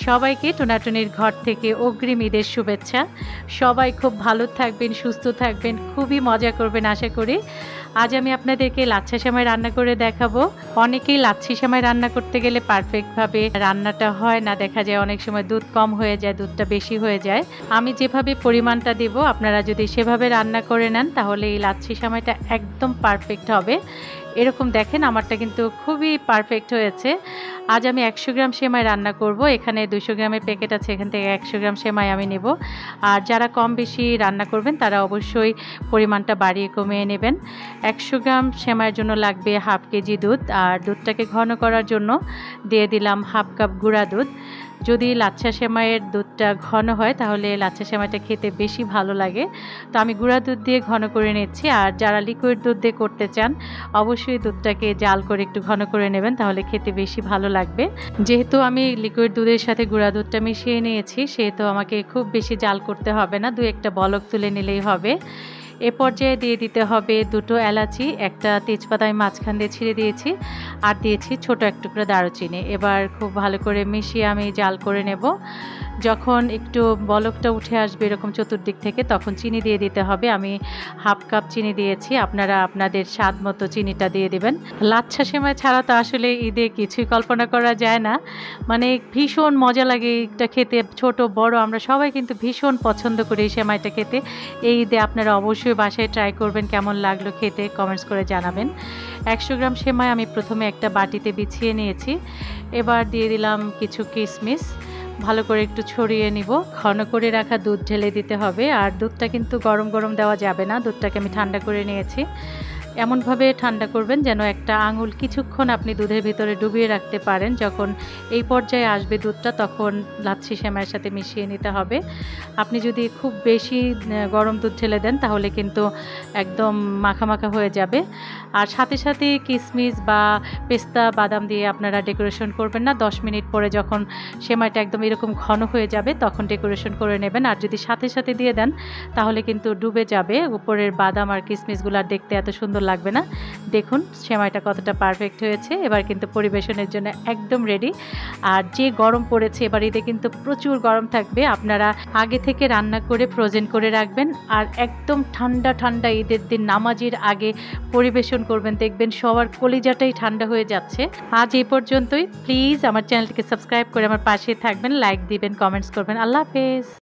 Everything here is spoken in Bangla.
সবাইকে টুনাটুনির ঘর থেকে অগ্রিম ঈদের শুভেচ্ছা। সবাই খুব ভালো থাকবেন, সুস্থ থাকবেন, খুবই মজা করবেন আশা করি। আজ আমি আপনাদেরকে লাচ্ছা সেমাই রান্না করে দেখাবো। অনেকেই লাচ্ছি সেমাই রান্না করতে গেলে পারফেক্টভাবে রান্নাটা হয় না, দেখা যায় অনেক সময় দুধ কম হয়ে যায়, দুধটা বেশি হয়ে যায়। আমি যেভাবে পরিমাণটা দেব আপনারা যদি সেভাবে রান্না করে নেন তাহলে এই লাচ্ছি সেমাইটা একদম পারফেক্ট হবে। এরকম দেখেন আমারটা কিন্তু খুবই পারফেক্ট হয়েছে। আজ আমি 100 গ্রাম সেমাই রান্না করব। এখানে 200 গ্রামের প্যাকেট আছে, এখান থেকে 100 গ্রাম সেমাই আমি নেব। আর যারা কম বেশি রান্না করবেন তারা অবশ্যই পরিমাণটা বাড়িয়ে কমিয়ে নেবেন। 100 গ্রাম সেমাইয়ের জন্য লাগবে হাফ কেজি দুধ, আর দুধটাকে ঘন করার জন্য দিয়ে দিলাম হাফ কাপ গুঁড়া দুধ। যদি লাচ্ছা সেমাইয়ের দুধটা ঘন হয় তাহলে লাচ্ছা সেমাইটা খেতে বেশি ভালো লাগে। তো আমি গুঁড়া দুধ দিয়ে ঘন করে নিচ্ছি। আর যারা লিকুইড দুধ দিয়ে করতে চান অবশ্যই দুধটাকে জাল করে একটু ঘন করে নেবেন, তাহলে খেতে বেশি ভালো লাগবে। যেহেতু আমি লিকুইড দুধের সাথে গুঁড়া দুধটা মিশিয়ে নিয়েছি সেহেতু আমাকে খুব বেশি জাল করতে হবে না, 2-1টা বলক তুলে নিলেই হবে। এ পর্যায়ে দিয়ে দিতে হবে 2টো এলাচি, একটা তেজপাতা আমি মাঝখান দিয়ে ছিঁড়ে দিয়েছি, আর দিয়েছি ছোট এক টুকরা দারুচিনি। এবার খুব ভালো করে মিশিয়ে আমি জাল করে নেব। যখন একটু বলকটা উঠে আসবে এরকম চতুর্দিক থেকে তখন চিনি দিয়ে দিতে হবে। আমি হাফ কাপ চিনি দিয়েছি, আপনারা আপনাদের স্বাদ মতো চিনিটা দিয়ে দিবেন। লাচ্ছা সেমাই ছাড়া তো আসলে ঈদে কিছুই কল্পনা করা যায় না, মানে ভীষণ মজা লাগে এটা খেতে। ছোট বড় আমরা সবাই কিন্তু ভীষণ পছন্দ করি এই সেমাইটা খেতে। এই ঈদে আপনারা অবশ্যই বাসায় ট্রাই করবেন, কেমন লাগলো খেতে কমেন্টস করে জানাবেন। 100 গ্রাম সেমাই আমি প্রথমে একটা বাটিতে বিছিয়ে নিয়েছি। এবার দিয়ে দিলাম কিছু কিশমিশ, ভালো করে একটু ছড়িয়ে নিব। ঘন করে রাখা দুধ ঢেলে দিতে হবে, আর দুধটা কিন্তু গরম গরম দেওয়া যাবে না, দুধটাকে আমি ঠান্ডা করে নিয়েছি। এমনভাবে ঠান্ডা করবেন যেন একটা আঙুল কিছুক্ষণ আপনি দুধের ভিতরে ডুবিয়ে রাখতে পারেন। যখন এই পর্যায়ে আসবে দুধটা তখন লাচ্ছি সেমাইয়ের সাথে মিশিয়ে নিতে হবে। আপনি যদি খুব বেশি গরম দুধ ঢেলে দেন তাহলে কিন্তু একদম মাখা মাখা হয়ে যাবে। আর সাথে সাথে কিশমিশ বা পেস্তা বাদাম দিয়ে আপনারা ডেকোরেশন করবেন না, 10 মিনিট পরে যখন সেমাইটা একদম এরকম ঘন হয়ে যাবে তখন ডেকোরেশন করে নেবেন। আর যদি সাথে সাথে দিয়ে দেন তাহলে কিন্তু ডুবে যাবে, উপরের বাদাম আর কিশমিশগুলো দেখতে এত সুন্দর লাগবে না। দেখুন সেমাইটা কতটা পারফেক্ট হয়েছে। এবার কিন্তু পরিবেশনের জন্য একদম রেডি। আর যে গরম পড়েছে এবার ঈদে কিন্তু প্রচুর গরম থাকবে, আপনারা আগে থেকে রান্না করে ফ্রোজেন করে রাখবেন। আর একদম ঠান্ডা ঠান্ডা ঈদের দিন নামাজের আগে পরিবেশন করবেন, দেখবেন সবার কলিজাটাই ঠান্ডা হয়ে যাচ্ছে। আজ এই পর্যন্তই। প্লিজ আমার চ্যানেলটিকে সাবস্ক্রাইব করে আমার পাশে থাকবেন, লাইক দিবেন, কমেন্টস করবেন। আল্লাহ হাফেজ।